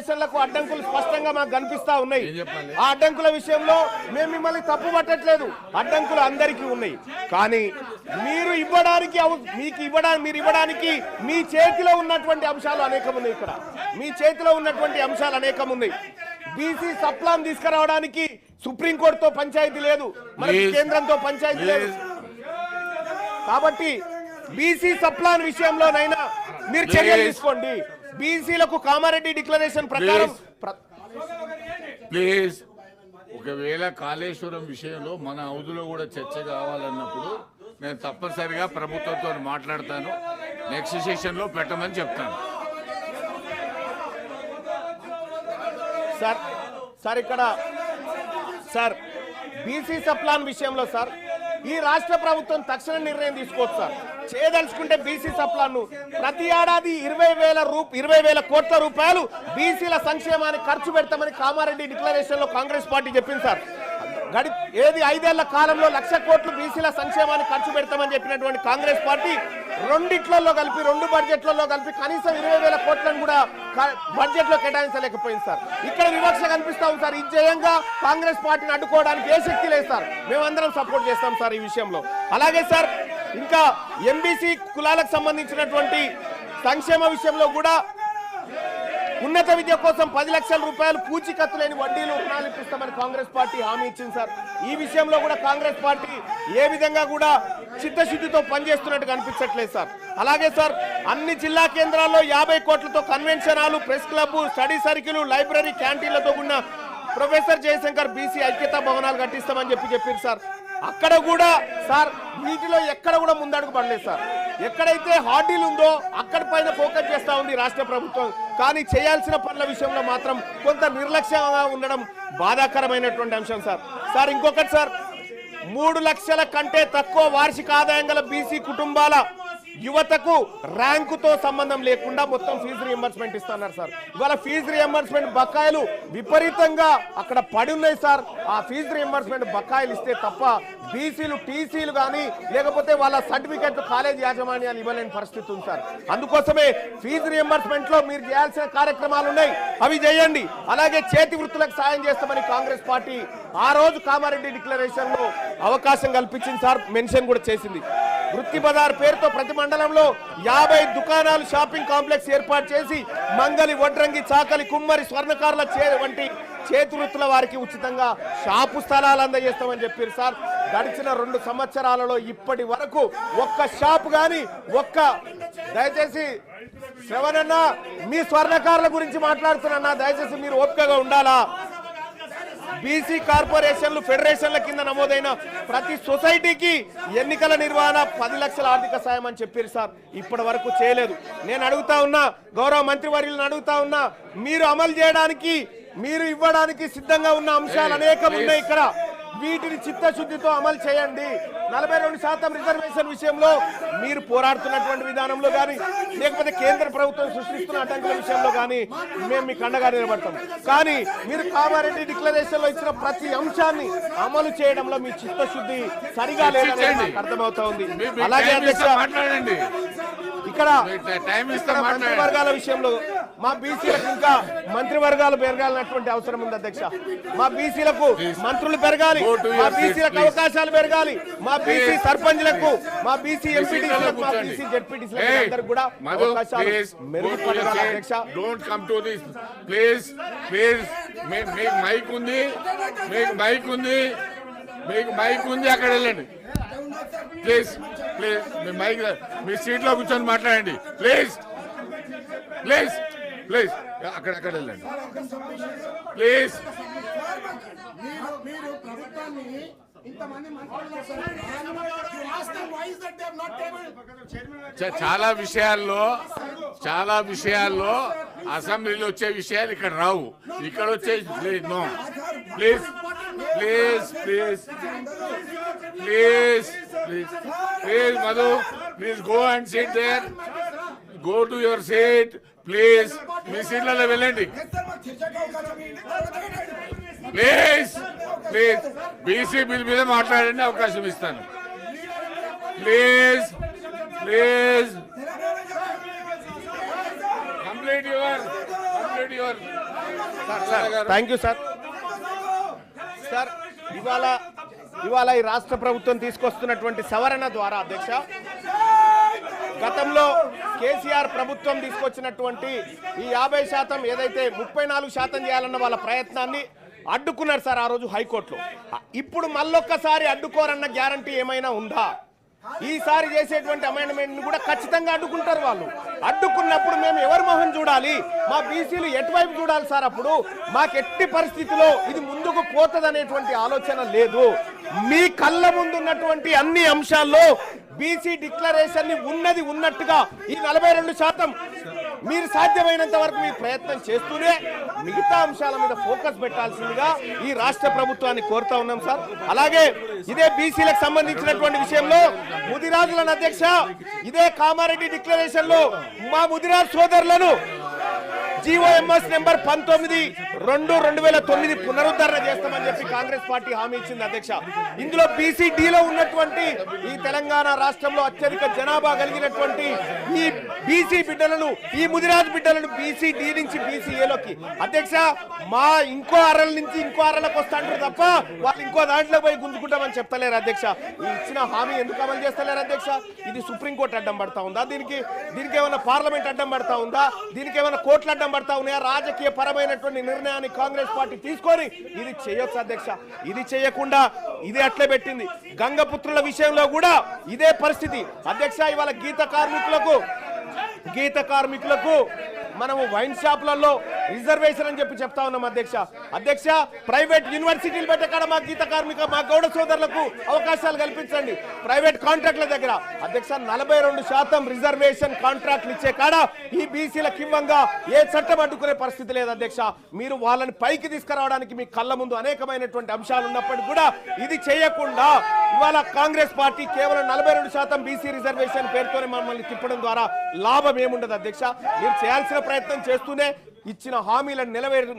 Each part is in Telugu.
డిక్లరేషన్లకు అడ్డంకులు స్పష్టంగా మాకు కనిపిస్తా ఉన్నాయి. ఆ అడ్డంకుల విషయంలో మేము మిమ్మల్ని తప్పు పట్టట్లేదు, అడ్డంకులు అందరికీ ఉన్నాయి. కానీ మీరు ఇవ్వడానికి మీ చేతిలో ఉన్నటువంటి అంశాలు అనేకం ఉన్నాయి. ఇక్కడ మీ చేతిలో ఉన్నటువంటి అంశాలు అనేకం ఉన్నాయి. బీసీ సప్లాన్ తీసుకురావడానికి సుప్రీంకోర్టుతో పంచాయతీ లేదు, మనకి కేంద్రంతో పంచాయతీ లేదు. కాబట్టి బీసీ సప్లాన్ విషయంలోనైనా మీరు చర్యలు తీసుకోండి. బీసీలకు కామారెడ్డి డిక్లరేషన్ ప్రకారం ప్లీజ్ ఒకవేళ కాళేశ్వరం విషయంలో మన హౌదులో కూడా చర్చ కావాలన్నప్పుడు నేను తప్పనిసరిగా ప్రభుత్వంతో మాట్లాడతాను. నెక్స్ట్ సెషన్లో పెట్టమని చెప్తాను. సార్ ఇక్కడ సార్ బీసీ సప్లాన్ విషయంలో సార్ ఈ రాష్ట్ర ప్రభుత్వం తక్షణ నిర్ణయం తీసుకోవచ్చు సార్. చేయదలుచుకుంటే బీసీ సప్లాన్ ను ప్రతి ఏడాది 20,000 కోట్ల రూపాయలు బీసీల సంక్షేమానికి ఖర్చు పెడతామని కామారెడ్డి డిక్లరేషన్ లో కాంగ్రెస్ పార్టీ చెప్పింది సార్. 5 ఏళ్ల కాలంలో 1,00,000 కోట్లు బీసీల సంక్షేమానికి ఖర్చు పెడతామని చెప్పినటువంటి కాంగ్రెస్ పార్టీ 2 బడ్జెట్లలో కలిపి కనీసం 20,000 కోట్లను కూడా బడ్జెట్ లో కేటాయించలేకపోయింది సార్. ఇక్కడ వివక్ష కనిపిస్తా ఉంది సార్. ఈ జయంగా కాంగ్రెస్ పార్టీని అడ్డుకోవడానికి ఏ శక్తి లేదు సార్. మేమందరం సపోర్ట్ చేస్తాం సార్ ఈ విషయంలో. అలాగే సార్ ఇంకా ఎంబీసీ కులాలకు సంబంధించినటువంటి సంక్షేమ విషయంలో కూడా ఉన్నత విద్య కోసం 10 లక్షల రూపాయలు పూచీకత్తు లేని వడ్డీలు రుణాలు ఇప్పిస్తామని కాంగ్రెస్ పార్టీ హామీ ఇచ్చింది సార్. ఈ విషయంలో కూడా కాంగ్రెస్ పార్టీ ఏ విధంగా కూడా చిత్తశుద్ధితో పనిచేస్తున్నట్టు కనిపించట్లేదు సార్. అలాగే సార్ అన్ని జిల్లా కేంద్రాల్లో 50 కోట్లతో convention hall, press club, study circle, library, క్యాంటీన్లతో ఉన్న ప్రొఫెసర్ జయశంకర్ బీసీ ఐక్యతా భవనాలు కట్టిస్తామని చెప్పారు సార్. అక్కడ కూడా సార్ వీటిలో ఎక్కడ కూడా ముందడుగు పడలేదు సార్. ఎక్కడైతే హార్డీలు ఉందో అక్కడ పైన ఫోకస్ చేస్తా ఉంది రాష్ట్ర ప్రభుత్వం. కానీ చేయాల్సిన పనుల విషయంలో మాత్రం కొంత నిర్లక్ష్యంగా ఉండడం బాధాకరమైనటువంటి అంశం సార్. ఇంకొకటి సార్ 3 లక్షల కంటే తక్కువ వార్షిక ఆదాయం గల బీసీ కుటుంబాల యువతకు ర్యాంకుతో సంబంధం లేకుండా మొత్తం ఫీజు రియంబర్స్మెంట్ ఇస్తున్నారు సార్. ఇవాళ ఫీజు రియంబర్స్మెంట్ బకాయిలు విపరీతంగా అక్కడ పడి ఉన్నాయి సార్. ఆ ఫీజు రియంబర్స్మెంట్ బకాయిలు ఇస్తే తప్ప బీసీలు టీసీలు కానీ లేకపోతే వాళ్ళ సర్టిఫికెట్లు కాలేజ్ యాజమాన్యాలు ఇవ్వలేని పరిస్థితి ఉంది సార్. అందుకోసమే ఫీజు రియంబర్స్మెంట్ లో మీరు చేయాల్సిన కార్యక్రమాలు ఉన్నాయి, అవి చేయండి. అలాగే చేతి వృత్తులకు సాయం చేస్తామని కాంగ్రెస్ పార్టీ ఆ రోజు కామారెడ్డి డిక్లరేషన్ లో అవకాశం కల్పించింది సార్, మెన్షన్ కూడా చేసింది. వృత్తి బజార్ పేరుతో ప్రతి మండలంలో 50 దుకాణాలు, షాపింగ్ కాంప్లెక్స్ ఏర్పాటు చేసి మంగలి, వడ్రంగి, చాకలి, కుమ్మరి, స్వర్ణకారుల వంటి చేతి వృత్తుల వారికి ఉచితంగా షాపు స్థలాలు అందజేస్తామని చెప్పారు సార్. గడిచిన 2 సంవత్సరాలలో ఇప్పటి వరకు ఒక్క షాపు కానీ దయచేసి శ్రవణన్న మీ స్వర్ణకారుల గురించి మాట్లాడుతున్నా, దయచేసి మీరు ఓపికగా ఉండాలా. బీసీ కార్పొరేషన్లు, ఫెడరేషన్ల కింద నమోదైన ప్రతి సొసైటీకి ఎన్నికల నిర్వహణ 10 లక్షల ఆర్థిక సాయం అని చెప్పారు సార్. ఇప్పటి వరకు చేయలేదు. నేను అడుగుతా ఉన్నా, గౌరవ మంత్రివర్యులను అడుగుతా ఉన్నా, మీరు అమలు చేయడానికి, మీరు ఇవ్వడానికి సిద్ధంగా ఉన్న అంశాలు అనేకం ఉన్నాయి ఇక్కడ. వీటిని చిత్తశుద్ధితో అమలు చేయండి. 42% రిజర్వేషన్ విషయంలో మీరు పోరాడుతున్నటువంటి విధానంలో కానీ లేకపోతే కేంద్ర ప్రభుత్వం సృష్టిస్తున్న అడ్డంకుల విషయంలో కానీ మేము మీకు అండగా నిలబడతాం. కానీ మీరు కామారెడ్డి డిక్లరేషన్ లో ఇచ్చిన ప్రతి అంశాన్ని అమలు చేయడంలో మీ చిత్తశుద్ధి సరిగా లేదని నాకు అర్థమవుతా ఉంది. అలాగే అధ్యక్ష ఇక్కడ మంత్రివర్గాల విషయంలో మా బీసీలకు ఇంకా మంత్రివర్గాలు పెరగాలన్నటువంటి అవసరం ఉంది అధ్యక్ష. మా బీసీలకు మంత్రులు పెరగాలి, మా బీసీలకు అవకాశాలు పెరగాలి, మా బీసీ సర్పంచ్లకు, మా బీసీ ఎంపీటీసీలకు, మా బీసీ జెడ్పీటీసీలకు అందరికి కూడా అవకాశాలు మెరుగుపడాలి అధ్యక్ష. Don't come to this please. మీకు మైక్ ఉంది, మీకు మైక్ ఉంది, అక్కడ వెళ్ళండి ప్లీజ్. మీ మైక్ మీ సీట్ లో కూర్చొని మాట్లాడండి ప్లీజ్. అక్కడ వెళ్ళండి ప్లీజ్. చాలా విషయాల్లో అసెంబ్లీలో వచ్చే విషయాలు ఇక్కడ రావు, ఇక్కడ వచ్చే no. Please Madhu, please go and sit there. Go to your seat please. మీ సీట్లలో వెళ్ళండి ప్లీజ్. బీసీ బిల్ మీద మాట్లాడండి, అవకాశం ఇస్తాను please. Complete your complete your thank you sir. Sir ఇవాళ ఈ రాష్ట్ర ప్రభుత్వం తీసుకొస్తున్నటువంటి సవరణ ద్వారా అధ్యక్ష, గతంలో కేసీఆర్ ప్రభుత్వం తీసుకొచ్చినటువంటి ఈ 50% ఏదైతే 34% చేయాలన్న వాళ్ళ ప్రయత్నాన్ని అడ్డుకున్నారు సార్ ఆ రోజు హైకోర్టులో. ఇప్పుడు మళ్ళొక్కసారి అడ్డుకోరన్న గ్యారంటీ ఏమైనా ఉందా? ఈసారి చేసేటువంటి అమెండ్మెంట్ కూడా ఖచ్చితంగా అడ్డుకుంటారు వాళ్ళు. అడ్డుకున్నప్పుడు మేము ఎవరి మొహం చూడాలి? మా బీసీలు ఎటువైపు చూడాలి సార్? అప్పుడు మాకు ఎట్టి పరిస్థితిలో ఇది ముందుకు పోతదనేటువంటి ఆలోచన లేదు. మీ కళ్ళ ముందున్నటువంటి అన్ని అంశాల్లో బీసీ డిక్లరేషన్ ని ఉన్నది ఉన్నట్టుగా ఈ 42% మీరు సాధ్యమైనంత వరకు మీ ప్రయత్నం చేస్తూనే మిగతా అంశాల మీద ఫోకస్ పెట్టాల్సిందిగా ఈ రాష్ట్ర ప్రభుత్వాన్ని కోరుతా ఉన్నాం సార్. అలాగే ఇదే బీసీలకు సంబంధించినటువంటి విషయంలో ముదిరాజులను అధ్యక్ష, ఇదే కామారెడ్డి డిక్లరేషన్ లో మా ముదిరాజ్ సోదరులను GOMS నెంబర్ 19/2/2009 పునరుద్ధరణ చేస్తామని చెప్పి కాంగ్రెస్ పార్టీ హామీ ఇచ్చింది అధ్యక్ష. ఇందులో BCD-లో ఉన్నటువంటి ఈ తెలంగాణ రాష్ట్రంలో అత్యధిక జనాభా కలిగినటువంటి ఈ బీసీ బిడ్డలను, ఈ ముదిరాజ్ బిడ్డలను BCD నుంచి BCA-లోకి అధ్యక్ష మా ఇంకో అరల నుంచి ఇంకో అరలకు వస్తాంటారు తప్ప వాళ్ళు ఇంకో దాంట్లో పోయి గుంజుకుంటామని చెప్తలేరు అధ్యక్ష. ఈ ఇచ్చిన హామీ ఎందుకు అమలు చేస్తలేరు అధ్యక్ష? ఇది సుప్రీంకోర్టు అడ్డం పడతా ఉందా? దీనికి ఏమైనా పార్లమెంట్ అడ్డం పడతా ఉందా? దీనికి ఏమైనా కోర్టులు అడ్డం పడతా ఉన్నాయా? రాజకీయ పరమైనటువంటి నిర్ణయాన్ని కాంగ్రెస్ పార్టీ తీసుకొని ఇది చేయొచ్చు అధ్యక్ష. ఇది చేయకుండా ఇది అట్లే పెట్టింది. గంగపుత్రుల విషయంలో కూడా ఇదే పరిస్థితి అధ్యక్ష. ఇవాళ గీత కార్మికులకు మనము వైన్ షాపులలో రిజర్వేషన్ అని చెప్పి చెప్తా ఉన్నాం అధ్యక్ష. ప్రైవేట్ యూనివర్సిటీలు పెట్టే కాడ మా గీత కార్మిక, మా గౌడ సోదరులకు అవకాశాలు కల్పించండి. ప్రైవేట్ కాంట్రాక్ట్ల దగ్గర అధ్యక్ష 42% రిజర్వేషన్ కాంట్రాక్ట్లు ఇచ్చే కాడ ఈ బీసీలకు ఇవ్వంగా ఏ చట్టం అడ్డుకునే పరిస్థితి లేదు అధ్యక్ష. మీరు వాళ్ళని పైకి తీసుకురావడానికి మీ కళ్ళ ముందు అనేకమైనటువంటి అంశాలు ఉన్నప్పటికీ కూడా ఇది చేయకుండా ఇవాళ కాంగ్రెస్ పార్టీ కేవలం 42% బీసీ రిజర్వేషన్ పేరుతోనే మమ్మల్ని తిప్పడం ద్వారా లాభం ఏముండదు అధ్యక్ష. మీరు చేయాల్సిన ప్రయత్నం చేస్తూనే ఇచ్చిన హామీలను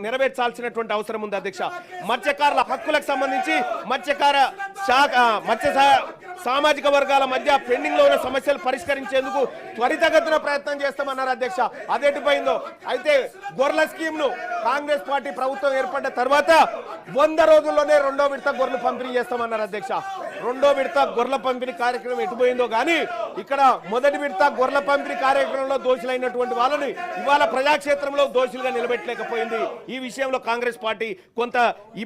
నెరవేర్చాల్సినటువంటి అవసరం ఉంది అధ్యక్ష. మత్స్యకారుల హక్కులకు సంబంధించి మత్స్య సామాజిక వర్గాల మధ్య పెండింగ్ లో ఉన్న సమస్యలు పరిష్కరించేందుకు త్వరితగతిన ప్రయత్నం చేస్తామన్నారు అధ్యక్ష. అదేటిపోయిందో అయితే గొర్రెల స్కీమ్ ను కాంగ్రెస్ పార్టీ ప్రభుత్వం ఏర్పడ్డ తర్వాత 100 రోజుల్లోనే 2వ విడత గొర్రెలు పంపిణీ చేస్తామన్నారు అధ్యక్ష. 2వ విడత గొర్రెల పంపిణీ కార్యక్రమం ఎటుపోయిందో కానీ ఇక్కడ మొదటి విడత గొర్రెల పంపిణీ కార్యక్రమంలో దోషులైనటువంటి వాళ్ళని ఇవాళ ప్రజాక్షేత్రంలో దోషులుగా నిలబెట్టలేకపోయింది. ఈ విషయంలో కాంగ్రెస్ పార్టీ కొంత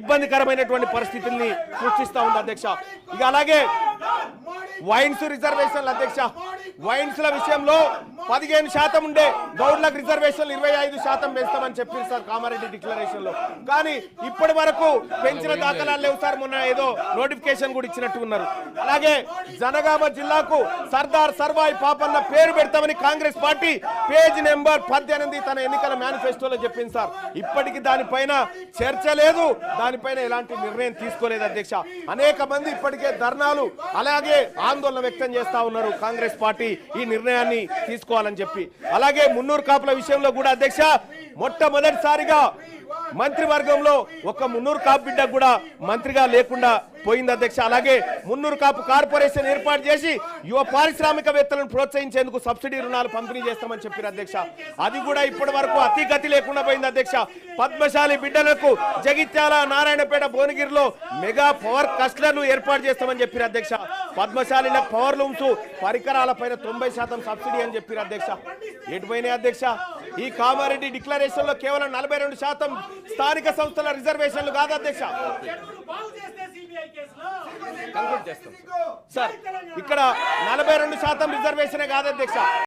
ఇబ్బందికరమైనటువంటి పరిస్థితుల్ని సృష్టిస్తా ఉంది అధ్యక్ష. ఇక అలాగే వైన్స్ రిజర్వేషన్లు అధ్యక్ష, వైన్స్ ల విషయంలో 15% ఉండే గౌడ్లకు రిజర్వేషన్లు 25% పెంచుతామని చెప్పారు సార్ కామారెడ్డి డిక్లరేషన్ లో. కానీ ఇప్పటి వరకు పెంచిన దాఖలాలు లేవు సార్. మొన్న ఏదో నోటిఫికేషన్ కూడా ఇచ్చినట్టు ఉన్నారు. అలాగే జనగామ జిల్లాకు సర్దార్ సర్వాయి పాపన్న పేరు పెడతామని కాంగ్రెస్ పార్టీ పేజ్ నెంబర్ 18 తన ఎన్నికల మేనిఫెస్టోలో చెప్పింది సార్. ఇప్పటికీ దానిపైన చర్చ లేదు, దానిపైన ఎలాంటి నిర్ణయం తీసుకోలేదు అధ్యక్ష. అనేక మంది ఇప్పటికే ధర్నాలు అలాగే ఆందోళన వ్యక్తం చేస్తా ఉన్నారు కాంగ్రెస్ పార్టీ ఈ నిర్ణయాన్ని తీసుకోవాలని చెప్పి. అలాగే మున్నూరు కాపుల విషయంలో కూడా అధ్యక్ష మొట్టమొదటిసారిగా మంత్రివర్గంలో ఒక మున్నూరు కాపు బిడ్డ కూడా మంత్రిగా లేకుండా పోయింది అధ్యక్ష. అలాగే మున్నూరు కాపు కార్పొరేషన్ ఏర్పాటు చేసి యువ పారిశ్రామికవేత్తలను ప్రోత్సహించేందుకు సబ్సిడీ రుణాలు పంపిణీ చేస్తామని చెప్పారు అధ్యక్ష. అది కూడా ఇప్పటి వరకు అతిగతి లేకుండా పోయింది అధ్యక్ష. పద్మశాలి బిడ్డలకు జగిత్యాల, నారాయణపేట, భువనగిరిలో మెగా పవర్ క్లస్టర్లు ఏర్పాటు చేస్తామని చెప్పారు అధ్యక్ష. పద్మశాలిలకు పవర్ లూమ్స్ పరికరాల పైన 90% సబ్సిడీ అని చెప్పారు అధ్యక్ష. ఎటుపోయినాయి అధ్యక్ష? ఈ కామారెడ్డి డిక్లరేషన్ లో కేవలం 42% స్థానిక సంస్థల రిజర్వేషన్లు కాదు అధ్యక్ష. సార్ ఇక్కడ 42% రిజర్వేషనే కాదు అధ్యక్ష.